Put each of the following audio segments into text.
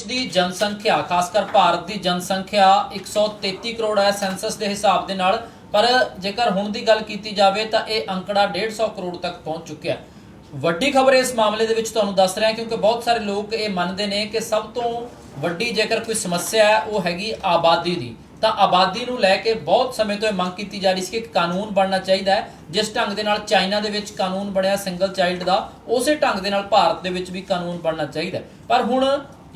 ਦੀ ਜਨਸੰਖਿਆ ਖਾਸਕਰ ਭਾਰਤ ਦੀ ਜਨਸੰਖਿਆ 133 ਕਰੋੜ ਹੈ ਸੈਂਸਸ ਦੇ ਹਿਸਾਬ ਦੇ ਨਾਲ, ਪਰ ਜੇਕਰ ਹੁਣ ਦੀ ਗੱਲ ਕੀਤੀ ਜਾਵੇ ਤਾਂ ਇਹ ਅੰਕੜਾ 150 ਕਰੋੜ ਤੱਕ ਪਹੁੰਚ ਚੁੱਕਿਆ। ਵੱਡੀ ਖਬਰ ਇਸ ਮਾਮਲੇ ਦੇ ਵਿੱਚ ਤੁਹਾਨੂੰ ਦੱਸ ਰਿਹਾ ਕਿਉਂਕਿ ਬਹੁਤ ਸਾਰੇ ਲੋਕ ਇਹ ਮੰਨਦੇ ਨੇ ਕਿ ਸਭ ਤੋਂ ਵੱਡੀ ਜੇਕਰ ਕੋਈ ਸਮੱਸਿਆ ਹੈ ਉਹ ਹੈਗੀ ਆਬਾਦੀ ਦੀ। ਤਾਂ ਆਬਾਦੀ ਨੂੰ ਲੈ ਕੇ ਬਹੁਤ ਸਮੇਂ ਤੋਂ ਇਹ ਮੰਗ ਕੀਤੀ ਜਾ ਰਹੀ ਸੀ ਕਿ ਇੱਕ ਕਾਨੂੰਨ ਬਣਨਾ ਚਾਹੀਦਾ ਹੈ, ਜਿਸ ਢੰਗ ਦੇ ਨਾਲ ਚਾਈਨਾ ਦੇ ਵਿੱਚ ਕਾਨੂੰਨ ਬਣਿਆ ਸਿੰਗਲ ਚਾਈਲਡ ਦਾ, ਉਸੇ ਢੰਗ ਦੇ ਨਾਲ ਭਾਰਤ ਦੇ ਵਿੱਚ ਵੀ ਕਾਨੂੰਨ ਬਣਨਾ ਚਾਹੀਦਾ। ਪਰ ਹੁਣ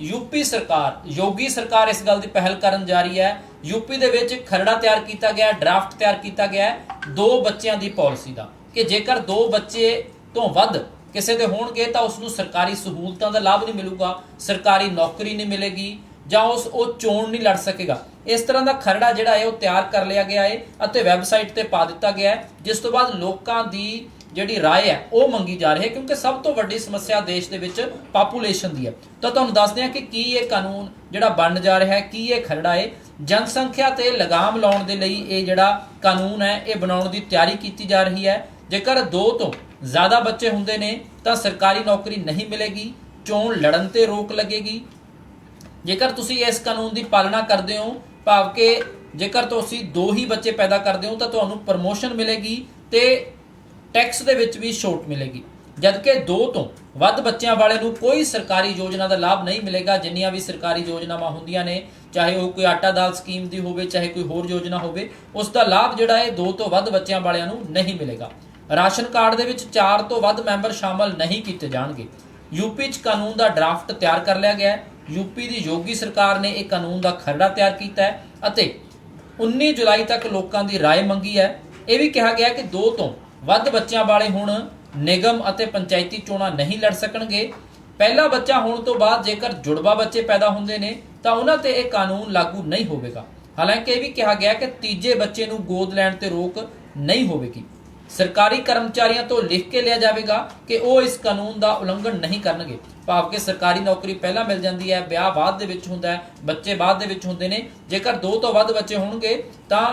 यूपी सरकार, योगी सरकार इस गल की पहल करन जा रही है। यूपी दे विच खरड़ा तैयार किया गया, ड्राफ्ट तैयार किया गया है 2 बच्चों की पॉलिसी का कि जेकर 2 बच्चे तो वध किसी के होणगे तां उसनूं सरकारी सहूलतां दा लाभ नहीं मिलूगा, सरकारी नौकरी नहीं मिलेगी जां वो चोण नहीं लड़ सकेगा। इस तरह का खरड़ा जिहड़ा है वो तैयार कर लिया गया है अते वैबसाइट ते पा दिता गया है, जिस तो बाद लोकां दी ਜਿਹੜੀ ਰਾਏ ਹੈ ਉਹ ਮੰਗੀ ਜਾ ਰਹੀ ਹੈ ਕਿਉਂਕਿ ਸਭ ਤੋਂ ਵੱਡੀ ਸਮੱਸਿਆ ਦੇਸ਼ ਦੇ ਵਿੱਚ ਪਾਪੂਲੇਸ਼ਨ ਦੀ ਹੈ। ਤਾਂ ਤੁਹਾਨੂੰ ਦੱਸਦੇ ਹਾਂ ਕਿ ਕੀ ਇਹ ਕਾਨੂੰਨ ਜਿਹੜਾ ਬਣ ਜਾ ਰਿਹਾ ਹੈ, ਕੀ ਇਹ ਖਰੜਾ ਹੈ। ਜਨਸੰਖਿਆ ਤੇ ਲਗਾਮ ਲਾਉਣ ਦੇ ਲਈ ਇਹ ਜਿਹੜਾ ਕਾਨੂੰਨ ਹੈ ਇਹ ਬਣਾਉਣ ਦੀ ਤਿਆਰੀ ਕੀਤੀ ਜਾ ਰਹੀ ਹੈ। ਜੇਕਰ 2 ਤੋਂ ਜ਼ਿਆਦਾ ਬੱਚੇ ਹੁੰਦੇ ਨੇ ਤਾਂ ਸਰਕਾਰੀ ਨੌਕਰੀ ਨਹੀਂ ਮਿਲੇਗੀ, ਚੋਣ ਲੜਨ ਤੇ ਰੋਕ ਲੱਗੇਗੀ। ਜੇਕਰ ਤੁਸੀਂ ਇਸ ਕਾਨੂੰਨ ਦੀ ਪਾਲਣਾ ਕਰਦੇ ਹੋ, ਭਾਵ ਕਿ ਜੇਕਰ ਤੁਸੀਂ 2 ਹੀ ਬੱਚੇ ਪੈਦਾ ਕਰਦੇ ਹੋ ਤਾਂ ਤੁਹਾਨੂੰ ਪ੍ਰਮੋਸ਼ਨ ਮਿਲੇਗੀ ਤੇ टैक्स दे विच भी छूट मिलेगी, जबकि 2 तो वध बच्चों वाले नूं कोई सरकारी योजना का लाभ नहीं मिलेगा। जिन्नियां भी सरकारी योजनावां हुंदियां ने, चाहे वो कोई आटा दाल स्कीम की होवे, चाहे कोई होर योजना होवे, उसका लाभ जिहड़ा है 2 तो वध बच्चों वालियां नूं नहीं मिलेगा। राशन कार्ड दे विच 4 तो वध मैंबर शामिल नहीं किए जाणगे। यूपी च कानून का ड्राफ्ट तैयार कर लिया गया है। यूपी की योगी सरकार ने एक कानून का खरड़ा तैयार किया है अते 19 जुलाई तक लोगों की राय मंगी है। यह भी कहा गया कि 2 तो ਵੱਧ ਬੱਚਿਆਂ ਵਾਲੇ ਹੁਣ ਨਿਗਮ ਅਤੇ ਪੰਚਾਇਤੀ ਚੋਣਾਂ ਨਹੀਂ ਲੜ ਸਕਣਗੇ। ਪਹਿਲਾ ਬੱਚਾ ਹੋਣ ਤੋਂ ਬਾਅਦ ਜੇਕਰ ਜੁੜਵਾ ਬੱਚੇ ਪੈਦਾ ਹੁੰਦੇ ਨੇ ਤਾਂ ਉਹਨਾਂ ਤੇ ਇਹ ਕਾਨੂੰਨ ਲਾਗੂ ਨਹੀਂ ਹੋਵੇਗਾ। ਹਾਲਾਂਕਿ ਇਹ ਵੀ ਕਿਹਾ ਗਿਆ ਕਿ ਤੀਜੇ ਬੱਚੇ ਨੂੰ ਗੋਦ ਲੈਣ ਤੇ ਰੋਕ ਨਹੀਂ ਹੋਵੇਗੀ। ਸਰਕਾਰੀ ਕਰਮਚਾਰੀਆਂ ਤੋਂ ਲਿਖ ਕੇ ਲਿਆ ਜਾਵੇਗਾ ਕਿ ਉਹ ਇਸ ਕਾਨੂੰਨ ਦਾ ਉਲੰਘਣ ਨਹੀਂ ਕਰਨਗੇ, ਭਾਵ ਕਿ ਸਰਕਾਰੀ ਨੌਕਰੀ ਪਹਿਲਾਂ ਮਿਲ ਜਾਂਦੀ ਹੈ, ਵਿਆਹ ਬਾਅਦ ਦੇ ਵਿੱਚ ਹੁੰਦਾ ਹੈ, ਬੱਚੇ ਬਾਅਦ ਦੇ ਵਿੱਚ ਹੁੰਦੇ ਨੇ। ਜੇਕਰ 2 ਤੋਂ ਵੱਧ ਬੱਚੇ ਹੋਣਗੇ ਤਾਂ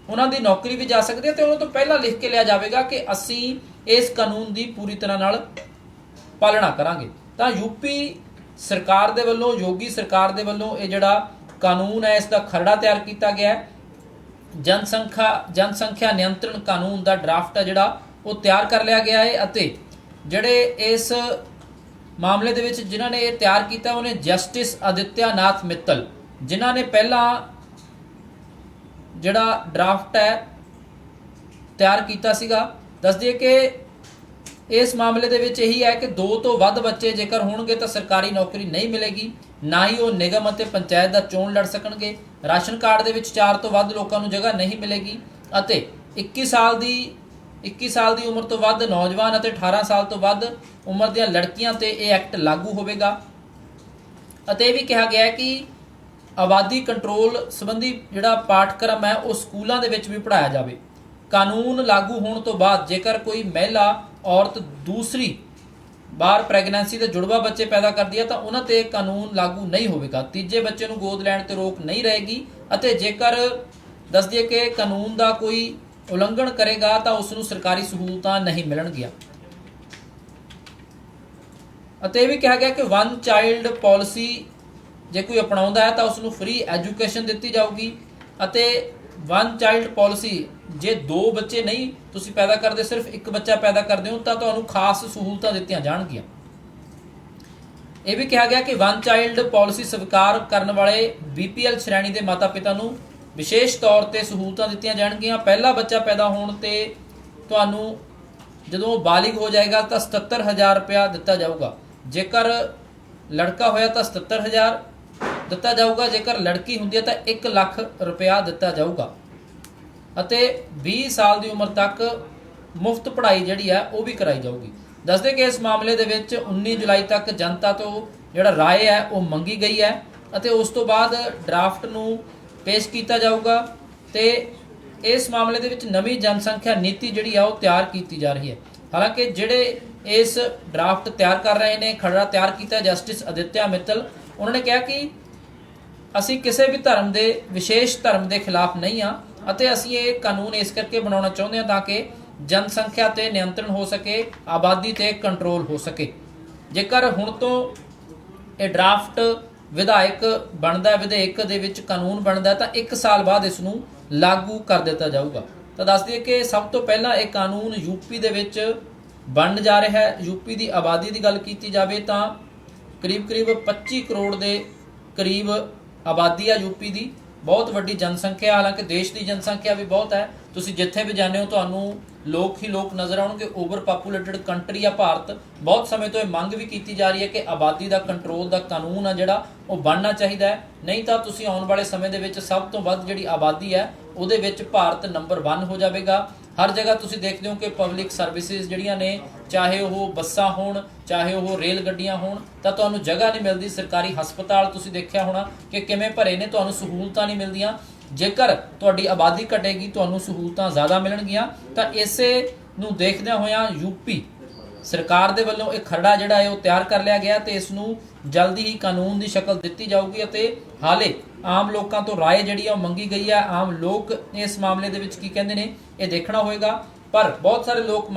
ਉਹਨਾਂ ਦੀ ਨੌਕਰੀ ਵੀ ਜਾ ਸਕਦੀ ਹੈ ਤੇ ਉਹਨਾਂ ਤੋਂ ਪਹਿਲਾਂ ਲਿਖ ਕੇ ਲਿਆ ਜਾਵੇਗਾ ਕਿ ਅਸੀਂ ਇਸ ਕਾਨੂੰਨ ਦੀ ਪੂਰੀ ਤਰ੍ਹਾਂ ਨਾਲ ਪਾਲਣਾ ਕਰਾਂਗੇ। ਤਾਂ ਯੂਪੀ ਸਰਕਾਰ ਦੇ ਵੱਲੋਂ, ਯੋਗੀ ਸਰਕਾਰ ਦੇ ਵੱਲੋਂ ਇਹ ਜਿਹੜਾ ਕਾਨੂੰਨ ਹੈ ਇਸ ਦਾ ਖਰੜਾ ਤਿਆਰ ਕੀਤਾ ਗਿਆ ਹੈ। ਜਨਸੰਖਿਆ ਨਿਯੰਤਰਣ ਕਾਨੂੰਨ ਦਾ ਡਰਾਫਟ ਹੈ ਜਿਹੜਾ ਉਹ ਤਿਆਰ ਕਰ ਲਿਆ ਗਿਆ ਹੈ ਅਤੇ ਜਿਹੜੇ ਇਸ ਮਾਮਲੇ ਦੇ ਵਿੱਚ ਜਿਨ੍ਹਾਂ ਨੇ ਇਹ ਤਿਆਰ ਕੀਤਾ ਉਹਨੇ ਜਸਟਿਸ ਆਦਿਤਿਆ ਨਾਥ ਮਿੱਤਲ, ਜਿਨ੍ਹਾਂ ਨੇ ਪਹਿਲਾਂ ਜਿਹੜਾ ਡਰਾਫਟ ਹੈ ਤਿਆਰ ਕੀਤਾ ਸੀਗਾ। ਦੱਸ ਦਈਏ ਕਿ ਇਸ ਮਾਮਲੇ ਦੇ ਵਿੱਚ ਇਹੀ ਹੈ ਕਿ 2 ਤੋਂ ਵੱਧ ਬੱਚੇ ਜੇਕਰ ਹੋਣਗੇ ਤਾਂ ਸਰਕਾਰੀ ਨੌਕਰੀ ਨਹੀਂ ਮਿਲੇਗੀ, ਨਾ ਹੀ ਉਹ ਨਿਗਮ ਅਤੇ ਪੰਚਾਇਤ ਦਾ ਚੋਣ ਲੜ ਸਕਣਗੇ। ਰਾਸ਼ਨ ਕਾਰਡ ਦੇ ਵਿੱਚ 4 ਤੋਂ ਵੱਧ ਲੋਕਾਂ ਨੂੰ ਜਗ੍ਹਾ ਨਹੀਂ ਮਿਲੇਗੀ ਅਤੇ 21 ਸਾਲ ਦੀ ਉਮਰ ਤੋਂ ਵੱਧ ਨੌਜਵਾਨ ਅਤੇ 18 ਸਾਲ ਤੋਂ ਵੱਧ ਉਮਰ ਦੀਆਂ ਲੜਕੀਆਂ ਤੇ ਇਹ ਐਕਟ ਲਾਗੂ ਹੋਵੇਗਾ। ਅਤੇ ਇਹ ਵੀ ਕਿਹਾ ਗਿਆ ਹੈ ਕਿ ਆਬਾਦੀ ਕੰਟਰੋਲ ਸੰਬੰਧੀ ਜਿਹੜਾ ਪਾਠਕ੍ਰਮ ਹੈ ਉਹ ਸਕੂਲਾਂ ਦੇ ਵਿੱਚ ਵੀ ਪੜ੍ਹਾਇਆ ਜਾਵੇ। ਕਾਨੂੰਨ ਲਾਗੂ ਹੋਣ ਤੋਂ ਬਾਅਦ ਜੇਕਰ ਕੋਈ ਮਹਿਲਾ ਔਰਤ ਦੂਸਰੀ ਬਾਰ ਪ੍ਰੈਗਨੈਂਸੀ ਤੇ ਜੁੜਵਾ ਬੱਚੇ ਪੈਦਾ ਕਰਦੀ ਹੈ ਤਾਂ ਉਹਨਾਂ ਤੇ ਕਾਨੂੰਨ ਲਾਗੂ ਨਹੀਂ ਹੋਵੇਗਾ। ਤੀਜੇ ਬੱਚੇ ਨੂੰ ਗੋਦ ਲੈਣ ਤੇ ਰੋਕ ਨਹੀਂ ਰਹੇਗੀ ਅਤੇ ਜੇਕਰ ਦੱਸ ਦਈਏ ਕਿ ਕਾਨੂੰਨ ਦਾ ਕੋਈ ਉਲੰਘਣ ਕਰੇਗਾ ਤਾਂ ਉਸ ਨੂੰ ਸਰਕਾਰੀ ਸਹੂਲਤਾਂ ਨਹੀਂ ਮਿਲਣਗੀਆਂ। ਅਤੇ ਇਹ ਵੀ ਕਿਹਾ ਗਿਆ ਕਿ 1 ਚਾਈਲਡ ਪਾਲਿਸੀ ਜੇ ਕੋਈ ਅਪਣਾਉਂਦਾ ਹੈ ਤਾਂ ਉਸ ਨੂੰ ਫ੍ਰੀ ਐਜੂਕੇਸ਼ਨ ਦਿੱਤੀ ਜਾਊਗੀ ਅਤੇ 1 ਚਾਈਲਡ ਪਾਲਿਸੀ ਜੇ 2 ਬੱਚੇ ਨਹੀਂ ਤੁਸੀਂ ਪੈਦਾ ਕਰਦੇ, ਸਿਰਫ 1 ਬੱਚਾ ਪੈਦਾ ਕਰਦੇ ਹੋ ਤਾਂ ਤੁਹਾਨੂੰ ਖਾਸ ਸਹੂਲਤਾਂ ਦਿੱਤੀਆਂ ਜਾਣਗੀਆਂ। ਇਹ ਵੀ ਕਿਹਾ ਗਿਆ ਕਿ 1 ਚਾਈਲਡ ਪਾਲਿਸੀ ਸਵੀਕਾਰ ਕਰਨ ਵਾਲੇ BPL ਸ਼੍ਰੇਣੀ ਦੇ ਮਾਤਾ ਪਿਤਾ ਨੂੰ ਵਿਸ਼ੇਸ਼ ਤੌਰ ਤੇ ਸਹੂਲਤਾਂ ਦਿੱਤੀਆਂ ਜਾਣਗੀਆਂ। ਪਹਿਲਾ ਬੱਚਾ ਪੈਦਾ ਹੋਣ ਤੇ ਤੁਹਾਨੂੰ ਜਦੋਂ ਬਾਲਿਗ ਹੋ ਜਾਏਗਾ ਤਾਂ 77,000 ਰੁਪਇਆ ਦਿੱਤਾ ਜਾਊਗਾ। ਜੇਕਰ ਲੜਕਾ ਹੋਇਆ ਤਾਂ 77,000 ਦਿੱਤਾ ਜਾਊਗਾ, ਜੇਕਰ ਲੜਕੀ ਹੁੰਦੀ ਹੈ ਤਾਂ 1 ਲੱਖ ਰੁਪਇਆ ਦਿੱਤਾ ਜਾਊਗਾ ਅਤੇ 20 ਸਾਲ ਦੀ ਉਮਰ ਤੱਕ ਮੁਫਤ ਪੜ੍ਹਾਈ ਜਿਹੜੀ ਹੈ ਉਹ ਵੀ ਕਰਾਈ ਜਾਊਗੀ। ਦੱਸਦੇ ਕਿ ਇਸ ਮਾਮਲੇ ਦੇ ਵਿੱਚ 19 ਜੁਲਾਈ ਤੱਕ ਜਨਤਾ ਤੋਂ ਜਿਹੜਾ ਰਾਏ ਹੈ ਉਹ ਮੰਗੀ ਗਈ ਹੈ ਅਤੇ ਉਸ ਤੋਂ ਬਾਅਦ ਡਰਾਫਟ ਨੂੰ ਪੇਸ਼ ਕੀਤਾ ਜਾਊਗਾ ਤੇ ਇਸ ਮਾਮਲੇ ਦੇ ਵਿੱਚ ਨਵੀਂ ਜਨਸੰਖਿਆ ਨੀਤੀ ਜਿਹੜੀ ਆ ਉਹ ਤਿਆਰ ਕੀਤੀ ਜਾ ਰਹੀ ਹੈ। ਹਾਲਾਂਕਿ ਜਿਹੜੇ ਇਸ ਡਰਾਫਟ ਤਿਆਰ ਕਰ ਰਹੇ ਨੇ, ਖਰੜਾ ਤਿਆਰ ਕੀਤਾ ਜਸਟਿਸ ਆਦਿਤਿਆ ਮਿੱਤਲ, ਉਹਨਾਂ ਨੇ ਕਿਹਾ ਕਿ ਅਸੀਂ ਕਿਸੇ ਵੀ ਧਰਮ ਦੇ ਵਿਸ਼ੇਸ਼ ਧਰਮ ਦੇ ਖਿਲਾਫ ਨਹੀਂ ਆ ਅਤੇ ਅਸੀਂ ਇਹ ਕਾਨੂੰਨ ਇਸ ਕਰਕੇ ਬਣਾਉਣਾ ਚਾਹੁੰਦੇ ਹਾਂ ਤਾਂ ਕਿ ਜਨਸੰਖਿਆ ਤੇ ਨਿਯੰਤਰਣ ਹੋ ਸਕੇ, ਆਬਾਦੀ ਤੇ ਕੰਟਰੋਲ ਹੋ ਸਕੇ। ਜੇਕਰ ਹੁਣ ਤੋਂ ਇਹ ਡਰਾਫਟ ਵਿਧਾਇਕ ਬਣਦਾ, ਵਿਧੇयक ਦੇ ਵਿੱਚ ਕਾਨੂੰਨ ਬਣਦਾ ਤਾਂ 1 ਸਾਲ ਬਾਅਦ ਇਸ ਨੂੰ ਲਾਗੂ ਕਰ ਦਿੱਤਾ ਜਾਊਗਾ। ਤਾਂ ਦੱਸ ਦਈਏ ਕਿ ਸਭ ਤੋਂ ਪਹਿਲਾਂ ਇਹ ਕਾਨੂੰਨ यूपी ਦੇ ਵਿੱਚ ਬਣਨ ਜਾ ਰਿਹਾ ਹੈ। यूपी ਦੀ ਆਬਾਦੀ ਦੀ ਗੱਲ ਕੀਤੀ ਜਾਵੇ ਤਾਂ ਕਰੀਬ 25 ਕਰੋੜ ਦੇ ਕਰੀਬ ਆਬਾਦੀ ਆ यूपी ਦੀ। ਬਹੁਤ ਵੱਡੀ ਜਨਸੰਖਿਆ, ਹਾਲਾਂਕਿ ਦੇਸ਼ ਦੀ ਜਨਸੰਖਿਆ ਵੀ ਬਹੁਤ ਹੈ। ਤੁਸੀਂ ਜਿੱਥੇ ਵੀ ਜਾਂਦੇ ਹੋ ਤੁਹਾਨੂੰ ਲੋਕ ਹੀ ਲੋਕ ਨਜ਼ਰ ਆਉਣਗੇ। ਓਵਰ ਪਾਪੂਲੇਟਡ ਕੰਟਰੀ ਆ ਭਾਰਤ। ਬਹੁਤ ਸਮੇਂ ਤੋਂ ਇਹ ਮੰਗ ਵੀ ਕੀਤੀ ਜਾ ਰਹੀ ਹੈ ਕਿ ਆਬਾਦੀ ਦਾ ਕੰਟਰੋਲ ਦਾ ਕਾਨੂੰਨ ਆ ਜਿਹੜਾ ਉਹ ਬਣਨਾ ਚਾਹੀਦਾ ਹੈ, ਨਹੀਂ ਤਾਂ ਤੁਸੀਂ ਆਉਣ ਵਾਲੇ ਸਮੇਂ ਦੇ ਵਿੱਚ ਸਭ ਤੋਂ ਵੱਧ ਜਿਹੜੀ ਆਬਾਦੀ ਹੈ ਉਹਦੇ ਵਿੱਚ ਭਾਰਤ ਨੰਬਰ 1 ਹੋ ਜਾਵੇਗਾ। ਹਰ ਜਗ੍ਹਾ ਤੁਸੀਂ ਦੇਖਦੇ ਹੋ ਕਿ ਪਬਲਿਕ ਸਰਵਿਸਿਜ਼ ਜਿਹੜੀਆਂ ਨੇ, ਚਾਹੇ ਉਹ ਬੱਸਾਂ ਹੋਣ, ਚਾਹੇ ਉਹ ਰੇਲ ਗੱਡੀਆਂ ਹੋਣ, ਤਾਂ ਤੁਹਾਨੂੰ ਜਗ੍ਹਾ ਨਹੀਂ ਮਿਲਦੀ। ਸਰਕਾਰੀ ਹਸਪਤਾਲ ਤੁਸੀਂ ਦੇਖਿਆ ਹੋਣਾ ਕਿ ਕਿਵੇਂ ਭਰੇ ਨੇ, ਤੁਹਾਨੂੰ ਸਹੂਲਤਾਂ ਨਹੀਂ ਮਿਲਦੀਆਂ। ਜੇਕਰ ਤੁਹਾਡੀ ਆਬਾਦੀ ਘਟੇਗੀ ਤੁਹਾਨੂੰ ਸਹੂਲਤਾਂ ਜ਼ਿਆਦਾ ਮਿਲਣਗੀਆਂ। ਤਾਂ ਇਸੇ ਨੂੰ ਦੇਖਦਿਆਂ ਹੋਇਆਂ यूपी ਸਰਕਾਰ ਦੇ ਵੱਲੋਂ ਇਹ ਖਰੜਾ ਜਿਹੜਾ ਹੈ ਉਹ ਤਿਆਰ ਕਰ ਲਿਆ ਗਿਆ ਤੇ ਇਸ ਨੂੰ ਜਲਦੀ ਹੀ ਕਾਨੂੰਨ ਦੀ ਸ਼ਕਲ ਦਿੱਤੀ ਜਾਊਗੀ। ਅਤੇ ਹਾਲੇ ਆਮ ਲੋਕਾਂ ਤੋਂ ਰਾਏ ਜਿਹੜੀ ਆ ਉਹ ਮੰਗੀ ਗਈ ਹੈ। ਆਮ ਲੋਕ ਇਸ ਮਾਮਲੇ ਦੇ ਵਿੱਚ ਕੀ ਕਹਿੰਦੇ ਨੇ ਇਹ ਦੇਖਣਾ ਹੋਏਗਾ। ਪਰ ਬਹੁਤ ਸਾਰੇ ਲੋਕ